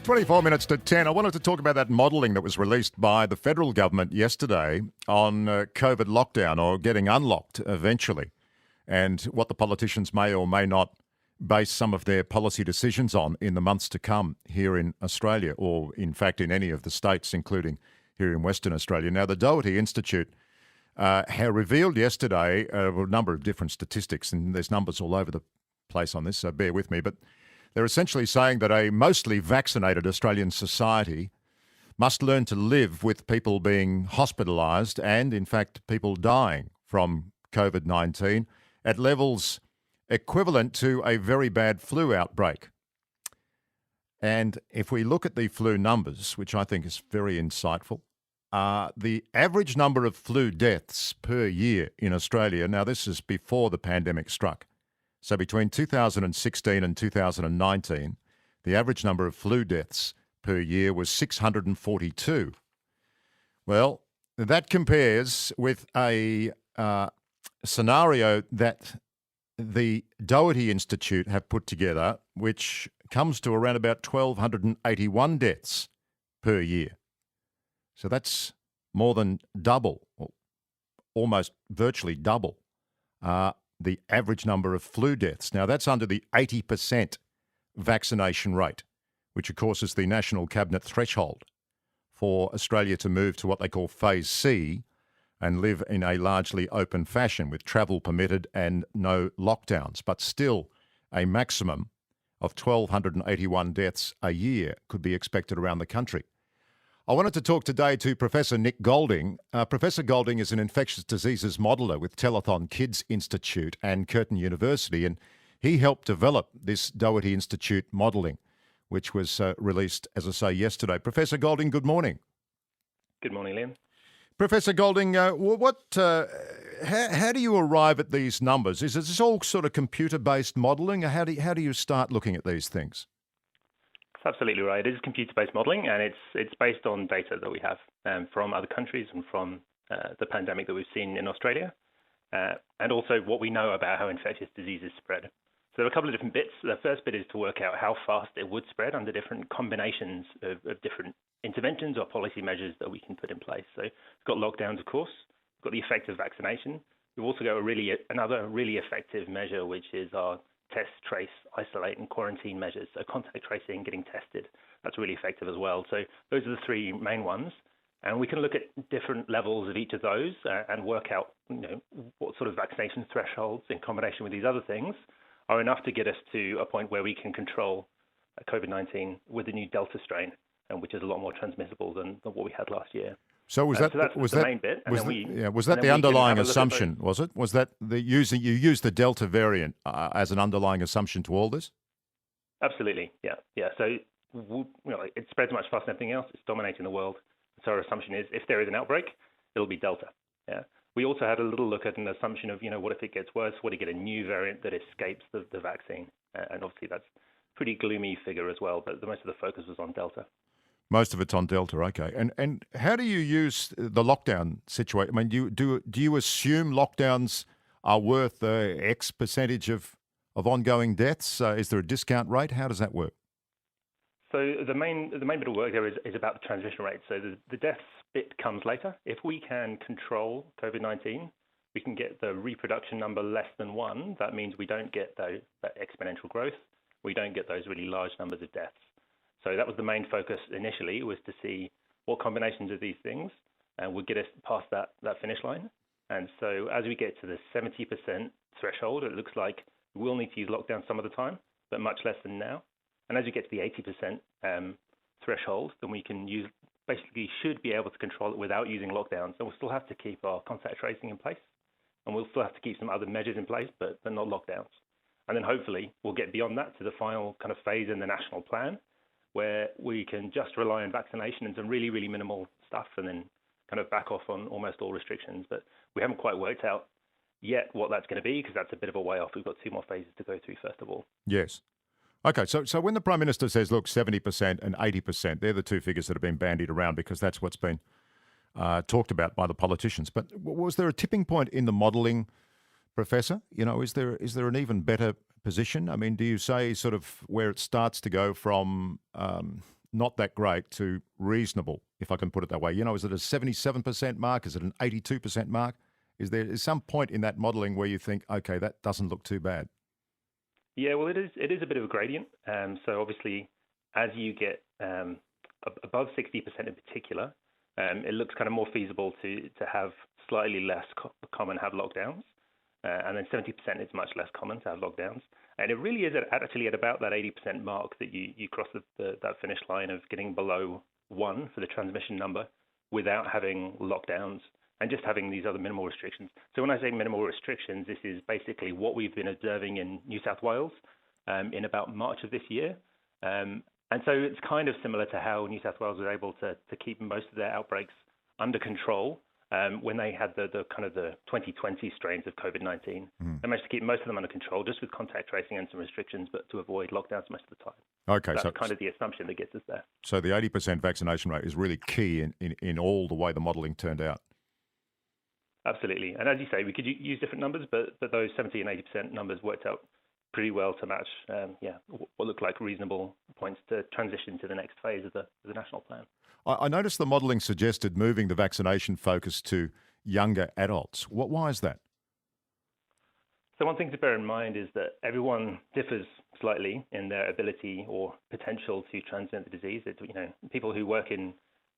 24 minutes to 10. I wanted to talk about that modelling that was released by the federal government yesterday on COVID lockdown, or getting unlocked eventually, and what the politicians may or may not base some of their policy decisions on in the months to come here in Australia, or in fact in any of the states, including here in Western Australia. Now, the Doherty Institute revealed yesterday a number of different statistics, and there's numbers all over the place on this, so bear with me, but they're essentially saying that a mostly vaccinated Australian society must learn to live with people being hospitalised and, in fact, people dying from COVID-19 at levels equivalent to a very bad flu outbreak. And if we look at the flu numbers, which I think is very insightful, the average number of flu deaths per year in Australia, now this is before the pandemic struck, so between 2016 and 2019, the average number of flu deaths per year was 642. Well, that compares with a scenario that the Doherty Institute have put together, which comes to around about 1,281 deaths per year. So that's more than double, or almost virtually double, the average number of flu deaths. Now, that's under the 80% vaccination rate, which, of course, is the National Cabinet threshold for Australia to move to what they call Phase C and live in a largely open fashion with travel permitted and no lockdowns. But still, a maximum of 1,281 deaths a year could be expected around the country. I wanted to talk today to Professor Nick Golding. Professor Golding is an infectious diseases modeller with Telethon Kids Institute and Curtin University, and he helped develop this Doherty Institute modelling, which was released, as I say, yesterday. Professor Golding, good morning. Good morning, Liam. Professor Golding, how do you arrive at these numbers? Is this all sort of computer-based modelling? How do you start looking at these things? Absolutely right. It is computer-based modelling, and it's based on data that we have from other countries and from the pandemic that we've seen in Australia, and also what we know about how infectious diseases spread. So there are a couple of different bits. The first bit is to work out how fast it would spread under different combinations of different interventions or policy measures that we can put in place. So we've got lockdowns, of course. We've got the effect of vaccination. We've also got another really effective measure, which is our test, trace, isolate, and quarantine measures. So contact tracing, getting tested, that's really effective as well. So those are the three main ones. And we can look at different levels of each of those and work out, what sort of vaccination thresholds in combination with these other things are enough to get us to a point where we can control COVID-19 with the new Delta strain, which is a lot more transmissible than what we had last year. So was that the main bit? Was that the underlying assumption? Was it? Was that you used the Delta variant as an underlying assumption to all this? Absolutely, yeah. So it spreads much faster than anything else. It's dominating the world. So our assumption is if there is an outbreak, it'll be Delta. Yeah. We also had a little look at an assumption of what if it gets worse? What if you get a new variant that escapes the vaccine? And obviously that's a pretty gloomy figure as well. But the most of the focus was on Delta. Most of it's on Delta, okay. And how do you use the lockdown situation? I mean, do you assume lockdowns are worth X percentage of ongoing deaths? Is there a discount rate? How does that work? So the main bit of work there is about the transmission rate. So the deaths bit comes later. If we can control COVID-19, we can get the reproduction number less than 1. That means we don't get that exponential growth. We don't get those really large numbers of deaths. So that was the main focus initially, was to see what combinations of these things would get us past that finish line. And so as we get to the 70% threshold, it looks like we'll need to use lockdown some of the time, but much less than now. And as we get to the 80% threshold, then we can should be able to control it without using lockdowns. So we'll still have to keep our contact tracing in place, and we'll still have to keep some other measures in place, but not lockdowns. And then hopefully we'll get beyond that to the final kind of phase in the national plan, where we can just rely on vaccination and some really, really minimal stuff, and then kind of back off on almost all restrictions. But we haven't quite worked out yet what that's going to be, because that's a bit of a way off. We've got 2 more phases to go through, first of all. Yes. Okay, so when the Prime Minister says, look, 70% and 80%, they're the two figures that have been bandied around because that's what's been talked about by the politicians. But was there a tipping point in the modelling, Professor? Is there an even better position? I mean, do you say sort of where it starts to go from not that great to reasonable, if I can put it that way? Is it a 77% mark? Is it an 82% mark? Is there some point in that modelling where you think, okay, that doesn't look too bad? Yeah, well, it is a bit of a gradient. So obviously, as you get above 60% in particular, it looks kind of more feasible to have slightly less common have lockdowns. And then 70% is much less common to have lockdowns. And it really is actually at about that 80% mark that you cross that finish line of getting below 1 for the transmission number without having lockdowns and just having these other minimal restrictions. So when I say minimal restrictions, this is basically what we've been observing in New South Wales in about March of this year. And so it's kind of similar to how New South Wales was able to keep most of their outbreaks under control when they had the kind of the 2020 strains of COVID-19. They managed to keep most of them under control just with contact tracing and some restrictions, but to avoid lockdowns most of the time. Okay, That's so kind of the assumption that gets us there. So the 80% vaccination rate is really key in all the way the modelling turned out. Absolutely. And as you say, we could use different numbers, but those 70 and 80% numbers worked out pretty well to match what looked like reasonable points to transition to the next phase of the national plan. I noticed the modelling suggested moving the vaccination focus to younger adults. Why is that? So one thing to bear in mind is that everyone differs slightly in their ability or potential to transmit the disease. People who work in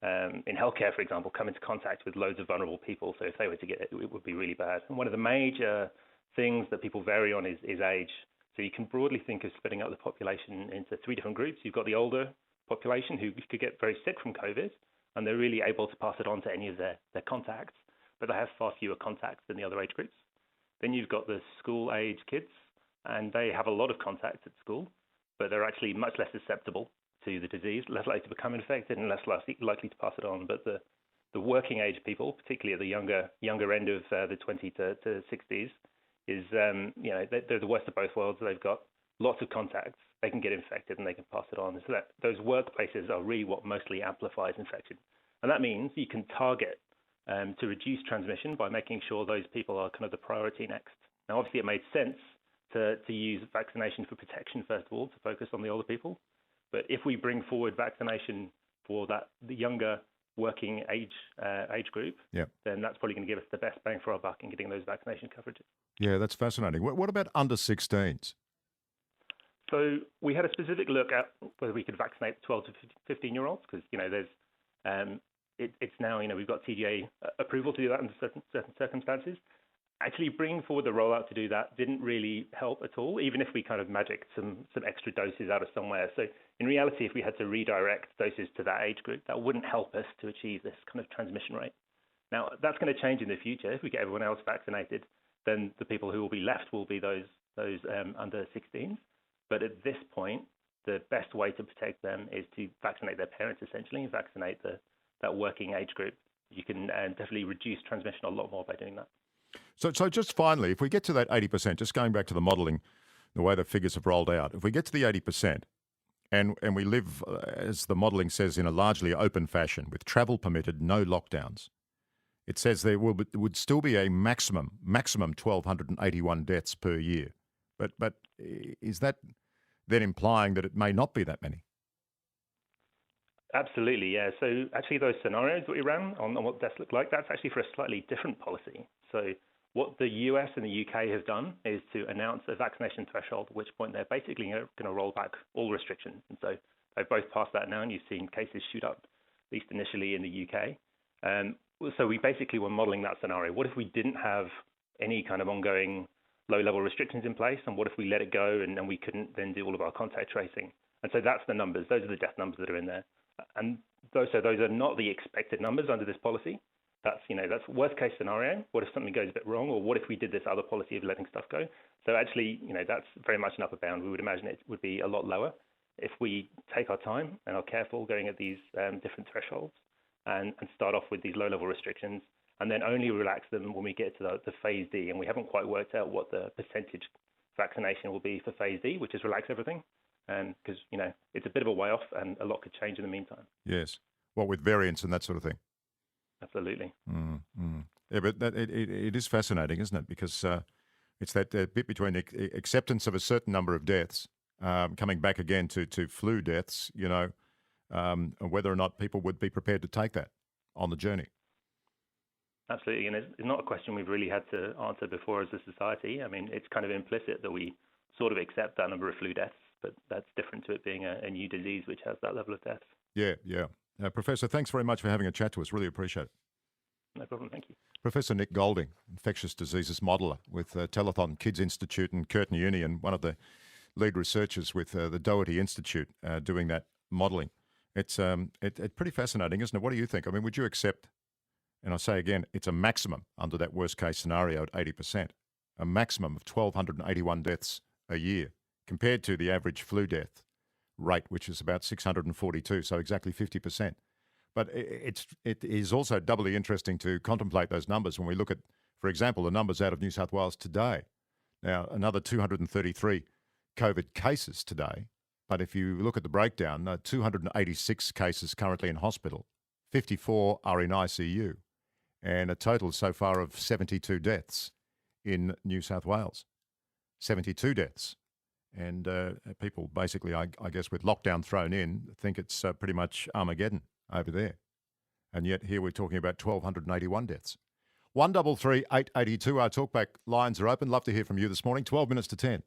healthcare, for example, come into contact with loads of vulnerable people. So if they were to get it, it would be really bad. And one of the major things that people vary on is age. So you can broadly think of splitting up the population into 3 different groups. You've got the older population who could get very sick from COVID, and they're really able to pass it on to any of their contacts, but they have far fewer contacts than the other age groups. Then you've got the school-age kids, and they have a lot of contacts at school, but they're actually much less susceptible to the disease, less likely to become infected, and less likely to pass it on. But the working-age people, particularly at the younger end of the 20 to 60s, is they're the worst of both worlds. They've got lots of contacts, they can get infected, and they can pass it on. So that those workplaces are really what mostly amplifies infection, and that means you can target to reduce transmission by making sure those people are kind of the priority next. Now, obviously, it made sense to use vaccination for protection first of all, to focus on the older people. But if we bring forward vaccination for the younger working age group, then that's probably going to give us the best bang for our buck in getting those vaccination coverages. Yeah, that's fascinating. What about under 16s? So we had a specific look at whether we could vaccinate 12 to 15-year-olds because there's it's now we've got TGA approval to do that under certain circumstances. Actually, bringing forward the rollout to do that didn't really help at all, even if we kind of magicked some extra doses out of somewhere. So in reality, if we had to redirect doses to that age group, that wouldn't help us to achieve this kind of transmission rate. Now, that's going to change in the future. If we get everyone else vaccinated, then the people who will be left will be those under 16s. But at this point, the best way to protect them is to vaccinate their parents, essentially, and vaccinate that working age group. You can definitely reduce transmission a lot more by doing that. So just finally, if we get to that 80%, just going back to the modelling, the way the figures have rolled out, if we get to the 80% and we live, as the modelling says, in a largely open fashion with travel permitted, no lockdowns, it says there would still be a maximum 1,281 deaths per year. But is that then implying that it may not be that many? Absolutely, yeah. So actually those scenarios that we ran on what deaths look like, that's actually for a slightly different policy. So what the US and the UK have done is to announce a vaccination threshold, at which point they're basically going to roll back all restrictions. And so they've both passed that now, and you've seen cases shoot up, at least initially in the UK. So we basically were modeling that scenario. What if we didn't have any kind of ongoing low-level restrictions in place, and what if we let it go and we couldn't then do all of our contact tracing? And so that's the numbers. Those are the death numbers that are in there. And those are not the expected numbers under this policy. That's worst case scenario. What if something goes a bit wrong, or what if we did this other policy of letting stuff go? So actually, that's very much an upper bound. We would imagine it would be a lot lower if we take our time and are careful going at these different thresholds and start off with these low-level restrictions, and then only relax them when we get to the phase D. And we haven't quite worked out what the percentage vaccination will be for phase D, which is relax everything. Because, it's a bit of a way off and a lot could change in the meantime. Yes. Well, with variants and that sort of thing. Absolutely. Yeah, but it is fascinating, isn't it? Because it's that bit between acceptance of a certain number of deaths, coming back again to flu deaths, and whether or not people would be prepared to take that on the journey. Absolutely, and it's not a question we've really had to answer before as a society. I mean, it's kind of implicit that we sort of accept that number of flu deaths, but that's different to it being a new disease which has that level of deaths. Yeah. Professor, thanks very much for having a chat to us. Really appreciate it. No problem, thank you. Professor Nick Golding, infectious diseases modeller with Telethon Kids Institute and Curtin Uni, and one of the lead researchers with the Doherty Institute doing that modelling. It's pretty fascinating, isn't it? What do you think? I mean, would you accept, and I say again, it's a maximum under that worst case scenario at 80%, a maximum of 1,281 deaths a year compared to the average flu death rate, which is about 642, so exactly 50%. But it is also doubly interesting to contemplate those numbers when we look at, for example, the numbers out of New South Wales today. Now, another 233 COVID cases today, but if you look at the breakdown, 286 cases currently in hospital, 54 are in ICU, and a total so far of 72 deaths in New South Wales. 72 deaths. And people basically, I guess, with lockdown thrown in, think it's pretty much Armageddon over there. And yet here we're talking about 1,281 deaths. 133 882, our talkback lines are open. Love to hear from you this morning. 12 minutes to 10.